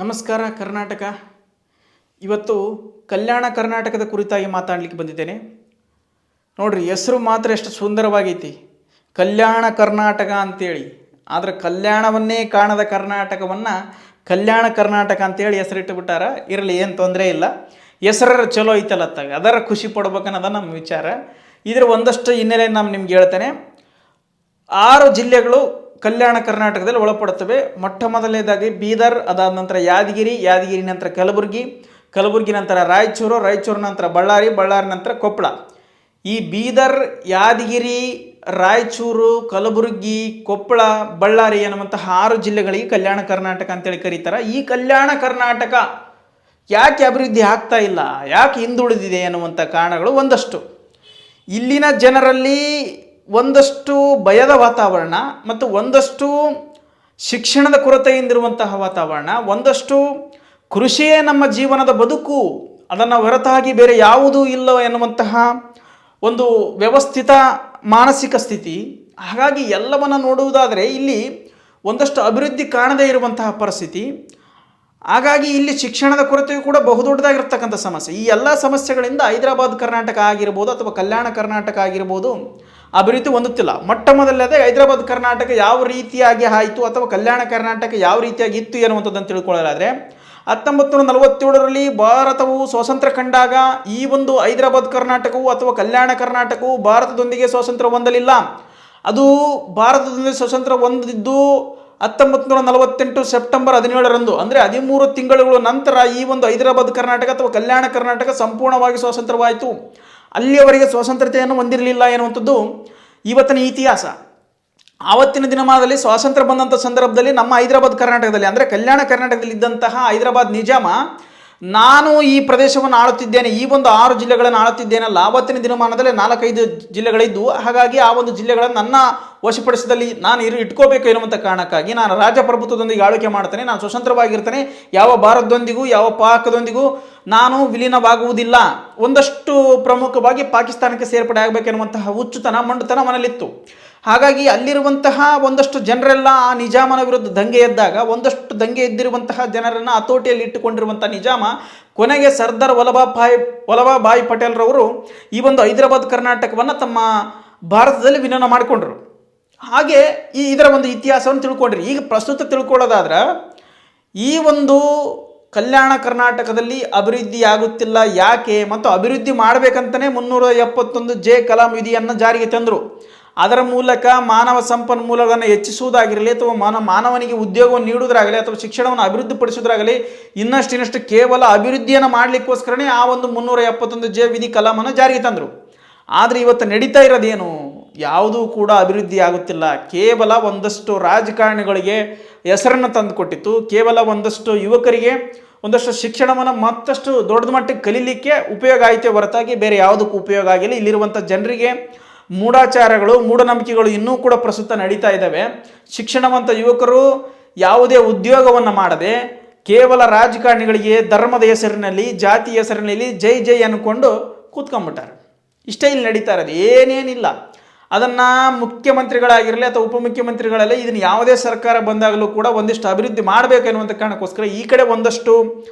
ನಮಸ್ಕಾರ ಕರ್ನಾಟಕ. ಇವತ್ತು ಕಲ್ಯಾಣ ಕರ್ನಾಟಕದ ಕುರಿತಾಗಿ ಮಾತಾಡಲಿಕ್ಕೆ ಬಂದಿದ್ದೇನೆ. ನೋಡ್ರಿ, ಹೆಸರು ಮಾತ್ರ ಎಷ್ಟು ಸುಂದರವಾಗೈತಿ, ಕಲ್ಯಾಣ ಕರ್ನಾಟಕ ಅಂತೇಳಿ. ಆದರೆ ಕಲ್ಯಾಣವನ್ನೇ ಕಾಣದ ಕರ್ನಾಟಕವನ್ನು ಕಲ್ಯಾಣ ಕರ್ನಾಟಕ ಅಂತೇಳಿ ಹೆಸರಿಟ್ಟು ಬಿಟ್ಟಾರ. ಇರಲಿ, ಏನು ತೊಂದರೆ ಇಲ್ಲ, ಹೆಸರು ಚಲೋ ಐತಲತ್ತಾಗ ಅದರ ಖುಷಿ ಪಡ್ಬೇಕನ್ನೋದ ನಮ್ಮ ವಿಚಾರ. ಇದರ ಒಂದಷ್ಟು ಹಿನ್ನೆಲೆ ನಾನು ನಿಮ್ಗೆ ಹೇಳ್ತೇನೆ. 6 ಜಿಲ್ಲೆಗಳು ಕಲ್ಯಾಣ ಕರ್ನಾಟಕದಲ್ಲಿ ಒಳಪಡುತ್ತವೆ. ಮೊಟ್ಟ ಮೊದಲನೇದಾಗಿ ಬೀದರ್, ಅದಾದ ನಂತರ ಯಾದಗಿರಿ, ಯಾದಗಿರಿ ನಂತರ ಕಲಬುರಗಿ ನಂತರ ರಾಯಚೂರು ನಂತರ ಬಳ್ಳಾರಿ ನಂತರ ಕೊಪ್ಪಳ. ಈ ಬೀದರ್, ಯಾದಗಿರಿ, ರಾಯಚೂರು, ಕಲಬುರಗಿ, ಕೊಪ್ಪಳ, ಬಳ್ಳಾರಿ ಎನ್ನುವಂತಹ 6 ಜಿಲ್ಲೆಗಳಿಗೆ ಕಲ್ಯಾಣ ಕರ್ನಾಟಕ ಅಂತೇಳಿ ಕರೀತಾರೆ. ಈ ಕಲ್ಯಾಣ ಕರ್ನಾಟಕ ಯಾಕೆ ಅಭಿವೃದ್ಧಿ ಆಗ್ತಾ ಇಲ್ಲ, ಯಾಕೆ ಹಿಂದುಳಿದಿದೆ ಎನ್ನುವಂಥ ಕಾರಣಗಳು ಒಂದಷ್ಟು. ಇಲ್ಲಿನ ಜನರಲ್ಲಿ ಒಂದಷ್ಟು ಭಯದ ವಾತಾವರಣ ಮತ್ತು ಒಂದಷ್ಟು ಶಿಕ್ಷಣದ ಕೊರತೆಯಿಂದಿರುವಂತಹ ವಾತಾವರಣ, ಒಂದಷ್ಟು ಕೃಷಿಯೇ ನಮ್ಮ ಜೀವನದ ಬದುಕು, ಅದನ್ನು ಹೊರತಾಗಿ ಬೇರೆ ಯಾವುದೂ ಇಲ್ಲ ಎನ್ನುವಂತಹ ಒಂದು ವ್ಯವಸ್ಥಿತ ಮಾನಸಿಕ ಸ್ಥಿತಿ. ಹಾಗಾಗಿ ಎಲ್ಲವನ್ನು ನೋಡುವುದಾದರೆ ಇಲ್ಲಿ ಒಂದಷ್ಟು ಅಭಿವೃದ್ಧಿ ಕಾಣದೇ ಇರುವಂತಹ ಪರಿಸ್ಥಿತಿ. ಹಾಗಾಗಿ ಇಲ್ಲಿ ಶಿಕ್ಷಣದ ಕೊರತೆಯು ಕೂಡ ಬಹುದೊಡ್ಡದಾಗಿರ್ತಕ್ಕಂಥ ಸಮಸ್ಯೆ. ಈ ಎಲ್ಲ ಸಮಸ್ಯೆಗಳಿಂದ ಹೈದರಾಬಾದ್ ಕರ್ನಾಟಕ ಆಗಿರ್ಬೋದು ಅಥವಾ ಕಲ್ಯಾಣ ಕರ್ನಾಟಕ ಆಗಿರ್ಬೋದು ಅಭಿವೃದ್ಧಿ ಹೊಂದುತ್ತಿಲ್ಲ. ಮೊಟ್ಟ ಮೊದಲನೇದೇ ಹೈದರಾಬಾದ್ ಕರ್ನಾಟಕ ಯಾವ ರೀತಿಯಾಗಿ ಆಯಿತು ಅಥವಾ ಕಲ್ಯಾಣ ಕರ್ನಾಟಕ ಯಾವ ರೀತಿಯಾಗಿ ಇತ್ತು ಎನ್ನುವಂಥದ್ದನ್ನು ತಿಳ್ಕೊಳ್ಳೋದಾದರೆ, 1947ರಲ್ಲಿ ಭಾರತವು ಸ್ವಾತಂತ್ರ್ಯ ಕಂಡಾಗ ಈ ಒಂದು ಹೈದರಾಬಾದ್ ಕರ್ನಾಟಕವು ಅಥವಾ ಕಲ್ಯಾಣ ಕರ್ನಾಟಕವು ಭಾರತದೊಂದಿಗೆ ಸ್ವಾತಂತ್ರ್ಯ ಹೊಂದಲಿಲ್ಲ. ಅದು ಭಾರತದೊಂದಿಗೆ ಸ್ವಾತಂತ್ರ್ಯ ಹೊಂದಿದ್ದು 1948 ಸೆಪ್ಟೆಂಬರ್ 17ರಂದು, ಅಂದರೆ 13 ತಿಂಗಳುಗಳ ನಂತರ ಈ ಒಂದು ಹೈದರಾಬಾದ್ ಕರ್ನಾಟಕ ಅಥವಾ ಕಲ್ಯಾಣ ಕರ್ನಾಟಕ ಸಂಪೂರ್ಣವಾಗಿ ಸ್ವಾತಂತ್ರ್ಯವಾಯಿತು. ಅಲ್ಲಿಯವರೆಗೆ ಸ್ವಾತಂತ್ರ್ಯತೆಯನ್ನು ಹೊಂದಿರಲಿಲ್ಲ ಎನ್ನುವಂಥದ್ದು ಇವತ್ತಿನ ಇತಿಹಾಸ. ಆವತ್ತಿನ ದಿನಮಾನದಲ್ಲಿ ಸ್ವಾತಂತ್ರ್ಯ ಬಂದಂಥ ಸಂದರ್ಭದಲ್ಲಿ ನಮ್ಮ ಹೈದರಾಬಾದ್ ಕರ್ನಾಟಕದಲ್ಲಿ, ಅಂದರೆ ಕಲ್ಯಾಣ ಕರ್ನಾಟಕದಲ್ಲಿ ಇದ್ದಂತಹ ಹೈದರಾಬಾದ್ ನಿಜಾಮ, ನಾನು ಈ ಪ್ರದೇಶವನ್ನು ಆಳುತ್ತಿದ್ದೇನೆ, ಈ ಒಂದು 6 ಜಿಲ್ಲೆಗಳನ್ನು ಆಳುತ್ತಿದ್ದೇನಲ್ಲ, ಆವತ್ತಿನ ದಿನಮಾನದಲ್ಲಿ 4-5 ಜಿಲ್ಲೆಗಳಿದ್ದು, ಹಾಗಾಗಿ ಆ ಒಂದು ಜಿಲ್ಲೆಗಳನ್ನು ನನ್ನ ವಶಪಡಿಸಿದಲ್ಲಿ ನಾನು ಇಟ್ಕೋಬೇಕು ಎನ್ನುವಂಥ ಕಾರಣಕ್ಕಾಗಿ ನಾನು ರಾಜಪ್ರಭುತ್ವದೊಂದಿಗೆ ಆಳ್ವಿಕೆ ಮಾಡ್ತೇನೆ, ನಾನು ಸ್ವತಂತ್ರವಾಗಿರ್ತೇನೆ, ಯಾವ ಭಾರತದೊಂದಿಗೂ ಯಾವ ಪಾಕದೊಂದಿಗೂ ನಾನು ವಿಲೀನವಾಗುವುದಿಲ್ಲ. ಒಂದಷ್ಟು ಪ್ರಮುಖವಾಗಿ ಪಾಕಿಸ್ತಾನಕ್ಕೆ ಸೇರ್ಪಡೆ ಆಗಬೇಕೆನ್ನುವಂತಹ ಹುಚ್ಚುತನ, ಮಂಡುತನ ಮನಲಿತ್ತು. ಹಾಗಾಗಿ ಅಲ್ಲಿರುವಂತಹ ಒಂದಷ್ಟು ಜನರೆಲ್ಲ ಆ ನಿಜಾಮನ ವಿರುದ್ಧ ದಂಗೆ ಎದ್ದಾಗ, ಒಂದಷ್ಟು ದಂಗೆ ಎದ್ದಿರುವಂತಹ ಜನರನ್ನು ಹತೋಟಿಯಲ್ಲಿ ಇಟ್ಟುಕೊಂಡಿರುವಂಥ ನಿಜಾಮ ಕೊನೆಗೆ ಸರ್ದಾರ್ ವಲ್ಲಭಭಾಯಿ ಪಟೇಲ್ರವರು ಈ ಒಂದು ಹೈದರಾಬಾದ್ ಕರ್ನಾಟಕವನ್ನು ತಮ್ಮ ಭಾರತದಲ್ಲಿ ವಿಲೀನ ಮಾಡಿಕೊಂಡ್ರು. ಹಾಗೆ ಇದರ ಒಂದು ಇತಿಹಾಸವನ್ನು ತಿಳ್ಕೊಂಡ್ರಿ. ಈಗ ಪ್ರಸ್ತುತ ತಿಳ್ಕೊಳ್ಳೋದಾದ್ರೆ, ಈ ಒಂದು ಕಲ್ಯಾಣ ಕರ್ನಾಟಕದಲ್ಲಿ ಅಭಿವೃದ್ಧಿ ಆಗುತ್ತಿಲ್ಲ ಯಾಕೆ, ಮತ್ತು ಅಭಿವೃದ್ಧಿ ಮಾಡಬೇಕಂತಲೇ 371 ಕಲಾಂ ವಿಧಿಯನ್ನು ಜಾರಿಗೆ ತಂದರು. ಅದರ ಮೂಲಕ ಮಾನವ ಸಂಪನ್ಮೂಲಗಳನ್ನು ಹೆಚ್ಚಿಸುವುದಾಗಿರಲಿ ಅಥವಾ ಮಾನವನಿಗೆ ಉದ್ಯೋಗವನ್ನು ನೀಡುವುದಾಗಲಿ ಅಥವಾ ಶಿಕ್ಷಣವನ್ನು ಅಭಿವೃದ್ಧಿಪಡಿಸುವುದಾಗಲಿ, ಇನ್ನಷ್ಟು ಕೇವಲ ಅಭಿವೃದ್ಧಿಯನ್ನು ಮಾಡಲಿಕ್ಕೋಸ್ಕರನೇ ಆ ಒಂದು 371 ವಿಧಿ ಕಲಾಮನ್ನು ಜಾರಿಗೆ ತಂದರು. ಆದರೆ ಇವತ್ತು ನಡೀತಾ ಇರೋದೇನು, ಯಾವುದೂ ಕೂಡ ಅಭಿವೃದ್ಧಿ ಆಗುತ್ತಿಲ್ಲ. ಕೇವಲ ಒಂದಷ್ಟು ರಾಜಕಾರಣಿಗಳಿಗೆ ಹೆಸರನ್ನು ತಂದುಕೊಟ್ಟಿತ್ತು, ಕೇವಲ ಒಂದಷ್ಟು ಯುವಕರಿಗೆ ಒಂದಷ್ಟು ಶಿಕ್ಷಣವನ್ನು ಮತ್ತಷ್ಟು ದೊಡ್ಡ ಮಟ್ಟಿಗೆ ಕಲೀಲಿಕ್ಕೆ ಉಪಯೋಗ ಆಯಿತೇ ಹೊರತಾಗಿ ಬೇರೆ ಯಾವುದಕ್ಕೂ ಉಪಯೋಗ ಆಗಿಲ್ಲ. ಇಲ್ಲಿರುವಂಥ ಜನರಿಗೆ ಮೂಢಾಚಾರಗಳು, ಮೂಢನಂಬಿಕೆಗಳು ಇನ್ನೂ ಕೂಡ ಪ್ರಸ್ತುತ ನಡೀತಾ ಇದ್ದಾವೆ. ಶಿಕ್ಷಣವಂತ ಯುವಕರು ಯಾವುದೇ ಉದ್ಯೋಗವನ್ನು ಮಾಡದೆ ಕೇವಲ ರಾಜಕಾರಣಿಗಳಿಗೆ ಧರ್ಮದ ಹೆಸರಿನಲ್ಲಿ, ಜಾತಿ ಹೆಸರಿನಲ್ಲಿ ಜೈ ಅಂದ್ಕೊಂಡು ಕೂತ್ಕೊಂಡ್ಬಿಟ್ಟಾರೆ. ಇಷ್ಟೇ ಇಲ್ಲಿ ನಡೀತಾ ಇರೋದು, ಏನೇನಿಲ್ಲ. ಅದನ್ನು ಮುಖ್ಯಮಂತ್ರಿಗಳಾಗಿರಲಿ ಅಥವಾ ಉಪಮುಖ್ಯಮಂತ್ರಿಗಳಲ್ಲಿ ಇದನ್ನು ಯಾವುದೇ ಸರ್ಕಾರ ಬಂದಾಗಲೂ ಕೂಡ ಒಂದಿಷ್ಟು ಅಭಿವೃದ್ಧಿ ಮಾಡಬೇಕು ಎನ್ನುವಂಥ ಕಾರಣಕ್ಕೋಸ್ಕರ ಈ ಕಡೆ ಒಂದಷ್ಟು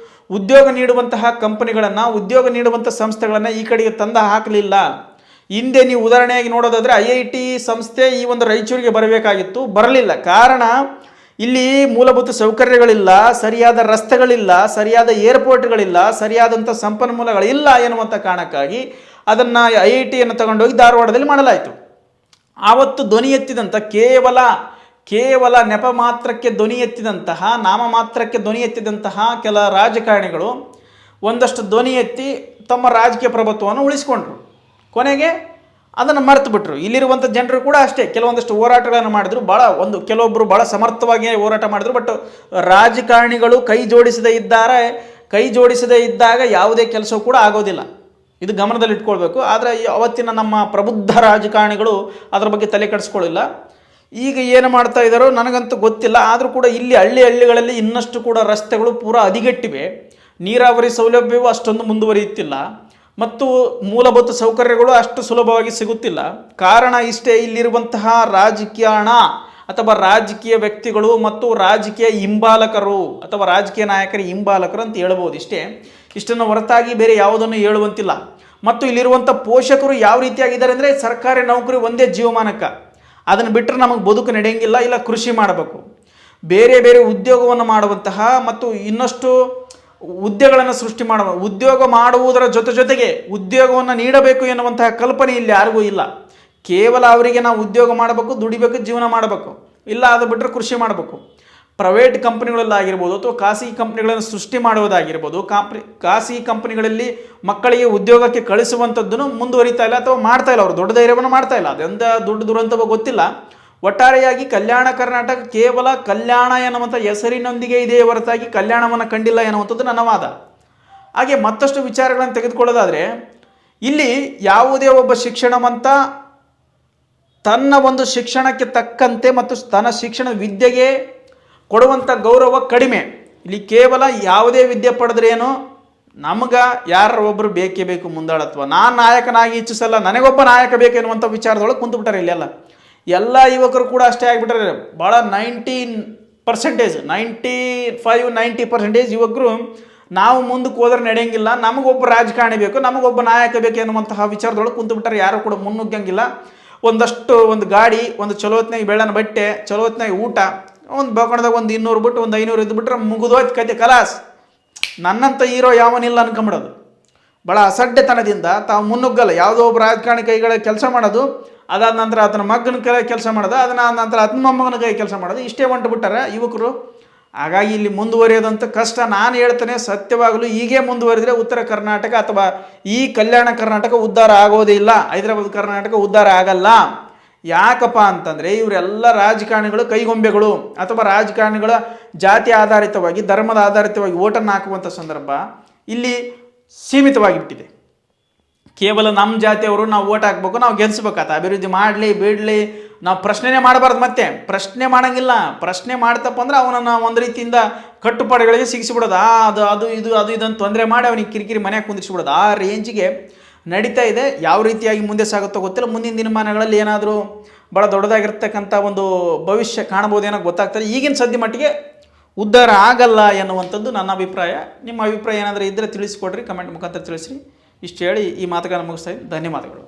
ಉದ್ಯೋಗ ನೀಡುವಂತಹ ಕಂಪನಿಗಳನ್ನು, ಉದ್ಯೋಗ ನೀಡುವಂಥ ಸಂಸ್ಥೆಗಳನ್ನು ಈ ಕಡೆಗೆ ತಂದು ಹಾಕಲಿಲ್ಲ. ಹಿಂದೆ ನೀವು ಉದಾಹರಣೆಯಾಗಿ ನೋಡೋದಾದರೆ IIT ಸಂಸ್ಥೆ ಈ ಒಂದು ರಾಯಚೂರಿಗೆ ಬರಬೇಕಾಗಿತ್ತು, ಬರಲಿಲ್ಲ. ಕಾರಣ ಇಲ್ಲಿ ಮೂಲಭೂತ ಸೌಕರ್ಯಗಳಿಲ್ಲ, ಸರಿಯಾದ ರಸ್ತೆಗಳಿಲ್ಲ, ಸರಿಯಾದ ಏರ್ಪೋರ್ಟ್ಗಳಿಲ್ಲ, ಸರಿಯಾದಂಥ ಸಂಪನ್ಮೂಲಗಳಿಲ್ಲ ಎನ್ನುವಂಥ ಕಾರಣಕ್ಕಾಗಿ ಅದನ್ನು IITಯನ್ನು ತಗೊಂಡೋಗಿ ಧಾರವಾಡದಲ್ಲಿ ಮಾಡಲಾಯಿತು. ಆವತ್ತು ಧ್ವನಿ ಎತ್ತಿದಂಥ ಕೇವಲ ನೆಪ ಮಾತ್ರಕ್ಕೆ ಧ್ವನಿ ಎತ್ತಿದಂತಹ, ನಾಮ ಮಾತ್ರಕ್ಕೆ ಧ್ವನಿ ಎತ್ತಿದಂತಹ ಕೆಲ ರಾಜಕಾರಣಿಗಳು ಒಂದಷ್ಟು ಧ್ವನಿ ಎತ್ತಿ ತಮ್ಮ ರಾಜಕೀಯ ಪ್ರಭುತ್ವವನ್ನು ಉಳಿಸಿಕೊಂಡ್ರು. ಕೊನೆಗೆ ಅದನ್ನು ಮರೆತು ಬಿಟ್ಟರು. ಇಲ್ಲಿರುವಂಥ ಜನರು ಕೂಡ ಅಷ್ಟೇ, ಕೆಲವೊಂದಷ್ಟು ಹೋರಾಟಗಳನ್ನು ಮಾಡಿದ್ರು, ಕೆಲವೊಬ್ಬರು ಭಾಳ ಸಮರ್ಥವಾಗಿ ಹೋರಾಟ ಮಾಡಿದ್ರು. ಬಟ್ ರಾಜಕಾರಣಿಗಳು ಕೈ ಜೋಡಿಸದೇ ಇದ್ದಾಗ ಯಾವುದೇ ಕೆಲಸವೂ ಕೂಡ ಆಗೋದಿಲ್ಲ. ಇದು ಗಮನದಲ್ಲಿ ಇಟ್ಕೊಳ್ಬೇಕು. ಆದರೆ ಅವತ್ತಿನ ನಮ್ಮ ಪ್ರಬುದ್ಧ ರಾಜಕಾರಣಿಗಳು ಅದರ ಬಗ್ಗೆ ತಲೆ ಕೆಡಿಸ್ಕೊಳ್ಳಿಲ್ಲ. ಈಗ ಏನು ಮಾಡ್ತಾ ಇದ್ದಾರೋ ನನಗಂತೂ ಗೊತ್ತಿಲ್ಲ. ಆದರೂ ಕೂಡ ಇಲ್ಲಿ ಹಳ್ಳಿಗಳಲ್ಲಿ ಇನ್ನಷ್ಟು ಕೂಡ ರಸ್ತೆಗಳು ಪೂರಾ ಹದಿಗೆಟ್ಟಿವೆ, ನೀರಾವರಿ ಸೌಲಭ್ಯವೂ ಅಷ್ಟೊಂದು ಮುಂದುವರಿಯುತ್ತಿಲ್ಲ ಮತ್ತು ಮೂಲಭೂತ ಸೌಕರ್ಯಗಳು ಅಷ್ಟು ಸುಲಭವಾಗಿ ಸಿಗುತ್ತಿಲ್ಲ. ಕಾರಣ ಇಷ್ಟೇ, ಇಲ್ಲಿರುವಂತಹ ರಾಜಕಾರಣ ಅಥವಾ ರಾಜಕೀಯ ವ್ಯಕ್ತಿಗಳು ಮತ್ತು ರಾಜಕೀಯ ಹಿಂಬಾಲಕರು ಅಥವಾ ರಾಜಕೀಯ ನಾಯಕರ ಹಿಂಬಾಲಕರು ಅಂತ ಹೇಳ್ಬೋದು. ಇಷ್ಟನ್ನು ಹೊರತಾಗಿ ಬೇರೆ ಯಾವುದನ್ನು ಹೇಳುವಂತಿಲ್ಲ. ಮತ್ತು ಇಲ್ಲಿರುವಂಥ ಪೋಷಕರು ಯಾವ ರೀತಿಯಾಗಿದ್ದಾರೆ ಅಂದರೆ ಸರ್ಕಾರಿ ನೌಕರಿ ಒಂದೇ ಜೀವಮಾನಕ್ಕೆ, ಅದನ್ನು ಬಿಟ್ಟರೆ ನಮಗೆ ಬದುಕು ನಡೆಯಂಗಿಲ್ಲ, ಇಲ್ಲ ಕೃಷಿ ಮಾಡಬೇಕು, ಬೇರೆ ಬೇರೆ ಉದ್ಯೋಗವನ್ನು ಮಾಡುವಂತಹ ಮತ್ತು ಇನ್ನಷ್ಟು ಹುದ್ದೆಗಳನ್ನು ಸೃಷ್ಟಿ ಮಾಡುವ, ಉದ್ಯೋಗ ಮಾಡುವುದರ ಜೊತೆಗೆ ಉದ್ಯೋಗವನ್ನು ನೀಡಬೇಕು ಎನ್ನುವಂತಹ ಕಲ್ಪನೆ ಇಲ್ಲಿ ಯಾರಿಗೂ ಇಲ್ಲ. ಕೇವಲ ಅವರಿಗೆ ನಾವು ಉದ್ಯೋಗ ಮಾಡಬೇಕು, ದುಡಿಬೇಕು, ಜೀವನ ಮಾಡಬೇಕು, ಇಲ್ಲ ಅದು ಬಿಟ್ಟರೆ ಕೃಷಿ ಮಾಡಬೇಕು. ಪ್ರೈವೇಟ್ ಕಂಪ್ನಿಗಳಲ್ಲಾಗಿರ್ಬೋದು ಅಥವಾ ಖಾಸಗಿ ಕಂಪ್ನಿಗಳನ್ನು ಸೃಷ್ಟಿ ಮಾಡುವುದಾಗಿರ್ಬೋದು, ಖಾಸಗಿ ಕಂಪ್ನಿಗಳಲ್ಲಿ ಮಕ್ಕಳಿಗೆ ಉದ್ಯೋಗಕ್ಕೆ ಕಳಿಸುವಂಥದ್ದನ್ನು ಮುಂದುವರಿತಾ ಇಲ್ಲ ಅಥವಾ ಮಾಡ್ತಾ ಇಲ್ಲ. ಅವರು ದೊಡ್ಡ ಧೈರ್ಯವನ್ನು ಮಾಡ್ತಾ ಇಲ್ಲ, ಅದೆಂಥ ದೊಡ್ಡ ದುರಂತವೋ ಗೊತ್ತಿಲ್ಲ. ಒಟ್ಟಾರೆಯಾಗಿ ಕಲ್ಯಾಣ ಕರ್ನಾಟಕ ಕೇವಲ ಕಲ್ಯಾಣ ಎನ್ನುವಂಥ ಹೆಸರಿನೊಂದಿಗೆ ಇದೆ ಹೊರತಾಗಿ ಕಲ್ಯಾಣವನ್ನು ಕಂಡಿಲ್ಲ ಎನ್ನುವಂಥದ್ದು ನನ್ನ ವಾದ. ಹಾಗೆ ಮತ್ತಷ್ಟು ವಿಚಾರಗಳನ್ನು ತೆಗೆದುಕೊಳ್ಳೋದಾದರೆ ಇಲ್ಲಿ ಯಾವುದೇ ಒಬ್ಬ ಶಿಕ್ಷಣವಂತ ತನ್ನ ಒಂದು ಶಿಕ್ಷಣಕ್ಕೆ ತಕ್ಕಂತೆ ಮತ್ತು ತನ್ನ ಶಿಕ್ಷಣ ವಿದ್ಯೆಗೆ ಕೊಡುವಂಥ ಗೌರವ ಕಡಿಮೆ. ಇಲ್ಲಿ ಕೇವಲ ಯಾವುದೇ ವಿದ್ಯೆ ಪಡೆದ್ರೇನು ನಮಗೆ ಯಾರು ಒಬ್ಬರು ಬೇಕೇ ಬೇಕು ಮುಂದಾಳತ್ವ, ನಾನು ನಾಯಕನಾಗಿ ಇಚ್ಛಿಸಲ್ಲ, ನನಗೊಬ್ಬ ನಾಯಕ ಬೇಕು ಎನ್ನುವಂಥ ವಿಚಾರದೊಳಗೆ ಕುಂತುಬಿಟ್ಟಾರೆ. ಇಲ್ಲೆಲ್ಲ ಎಲ್ಲ ಯುವಕರು ಕೂಡ ಅಷ್ಟೇ ಆಗಿಬಿಟ್ಟಾರೆ. ಭಾಳ 90% ಯುವಕರು ನಾವು ಮುಂದಕ್ಕೆ ಹೋದ್ರೆ ನಡೆಯಂಗಿಲ್ಲ, ನಮಗೊಬ್ಬ ರಾಜಕಾರಣಿ ಬೇಕು, ನಮಗೊಬ್ಬ ನಾಯಕ ಬೇಕು ಎನ್ನುವಂತಹ ವಿಚಾರದೊಳಗೆ ಕುಂತುಬಿಟ್ಟಾರೆ. ಯಾರು ಕೂಡ ಮುನ್ನುಗ್ಗಂಗಿಲ್ಲ. ಒಂದು ಗಾಡಿ, ಒಂದು ಚಲೋತ್ನಾಗಿ ಬೆಳ್ಳನ ಬಟ್ಟೆ, ಚಲೋತ್ನಾಗಿ ಊಟ, ಒಂದು ಬಕೊಂಡದಾಗ ಒಂದು 200 ಬಿಟ್ಟು ಒಂದು 500 ಇದ್ದು ಬಿಟ್ರೆ ಮುಗಿದೋಯ್ತು ಕತೆ, ಕಲಾಸ್. ನನ್ನಂಥ ಹೀರೋ ಯಾವನಿಲ್ಲ ಅನ್ಕೊಂಬಿಡೋದು. ಭಾಳ ಅಸಡ್ಡೆತನದಿಂದ ತಾವು ಮುನ್ನುಗ್ಗಲ್ಲ. ಯಾವುದೋ ಒಬ್ಬ ರಾಜಕಾರಣಿ ಕೈಗಳ ಕೆಲಸ ಮಾಡೋದು, ಅದಾದ ನಂತರ ಆತನ ಮಗನ ಕೈ ಕೆಲಸ ಮಾಡೋದು, ಅದನ್ನ ನಂತರ ಆತನ ಮೊಮ್ಮಗನ ಕೈ ಕೆಲಸ ಮಾಡೋದು, ಇಷ್ಟೇ ಹೊಂಟು ಬಿಟ್ಟಾರೆ ಯುವಕರು. ಹಾಗಾಗಿ ಇಲ್ಲಿ ಮುಂದುವರಿಯೋದಂತ ಕಷ್ಟ. ನಾನು ಹೇಳ್ತೇನೆ, ಸತ್ಯವಾಗಲೂ ಹೀಗೆ ಮುಂದುವರಿದರೆ ಉತ್ತರ ಕರ್ನಾಟಕ ಅಥವಾ ಈ ಕಲ್ಯಾಣ ಕರ್ನಾಟಕ ಉದ್ಧಾರ ಆಗೋದೇ ಇಲ್ಲ, ಹೈದರಾಬಾದ್ ಕರ್ನಾಟಕ ಉದ್ಧಾರ ಆಗಲ್ಲ. ಯಾಕಪ್ಪ ಅಂತಂದರೆ ಇವರೆಲ್ಲ ರಾಜಕಾರಣಿಗಳು ಕೈಗೊಂಬೆಗಳು ಅಥವಾ ರಾಜಕಾರಣಿಗಳ ಜಾತಿ ಆಧಾರಿತವಾಗಿ, ಧರ್ಮದ ಆಧಾರಿತವಾಗಿ ಓಟನ್ನು ಹಾಕುವಂಥ ಸಂದರ್ಭ ಇಲ್ಲಿ ಸೀಮಿತವಾಗಿಬಿಟ್ಟಿದೆ. ಕೇವಲ ನಮ್ಮ ಜಾತಿಯವರು ನಾವು ಓಟ್ ಹಾಕ್ಬೇಕು, ನಾವು ಗೆಲ್ಲಿಸ್ಬೇಕಾತ, ಅಭಿವೃದ್ಧಿ ಮಾಡಲಿ ಬಿಡಲಿ, ನಾವು ಪ್ರಶ್ನೆನೇ ಮಾಡಬಾರ್ದು. ಮತ್ತೆ ಪ್ರಶ್ನೆ ಮಾಡೋಂಗಿಲ್ಲ. ಪ್ರಶ್ನೆ ಮಾಡ್ತಪ್ಪ ಅಂದ್ರೆ ಅವನನ್ನು ಒಂದು ರೀತಿಯಿಂದ ಕಟ್ಟುಪಾಡುಗಳಿಗೆ ಸಿಗಿಸಿಬಿಡೋದು. ಅದು ಇದು ಅಂತ ತೊಂದರೆ ಮಾಡಿ ಅವನಿಗೆ ಕಿರಿಕಿರಿ ಮನೆಯಾಗ ಕುಂದಿರಿಸಿಬಿಡೋದು. ಆ ರೇಂಜಿಗೆ ನಡೀತಾ ಇದೆ. ಯಾವ ರೀತಿಯಾಗಿ ಮುಂದೆ ಸಾಗುತ್ತೋ ಗೊತ್ತಿಲ್ಲ. ಮುಂದಿನ ದಿನಮಾನಗಳಲ್ಲಿ ಏನಾದರೂ ಭಾಳ ದೊಡ್ಡದಾಗಿರ್ತಕ್ಕಂಥ ಒಂದು ಭವಿಷ್ಯ ಕಾಣ್ಬೋದೇನೋ ಗೊತ್ತಾಗ್ತದೆ. ಈಗಿನ ಸದ್ಯ ಮಟ್ಟಿಗೆ ಉದ್ಧಾರ ಆಗಲ್ಲ ಎನ್ನುವಂಥದ್ದು ನನ್ನ ಅಭಿಪ್ರಾಯ. ನಿಮ್ಮ ಅಭಿಪ್ರಾಯ ಏನಾದರೂ ಇದ್ದರೆ ತಿಳಿಸ್ಕೊಡ್ರಿ, ಕಮೆಂಟ್ ಮುಖಾಂತರ ತಿಳಿಸ್ರಿ. ಇಷ್ಟು ಹೇಳಿ ಈ ಮಾತುಗಳನ್ನು ಮುಗಿಸ್ತಾ ಇದ್ದೀನಿ. ಧನ್ಯವಾದಗಳು.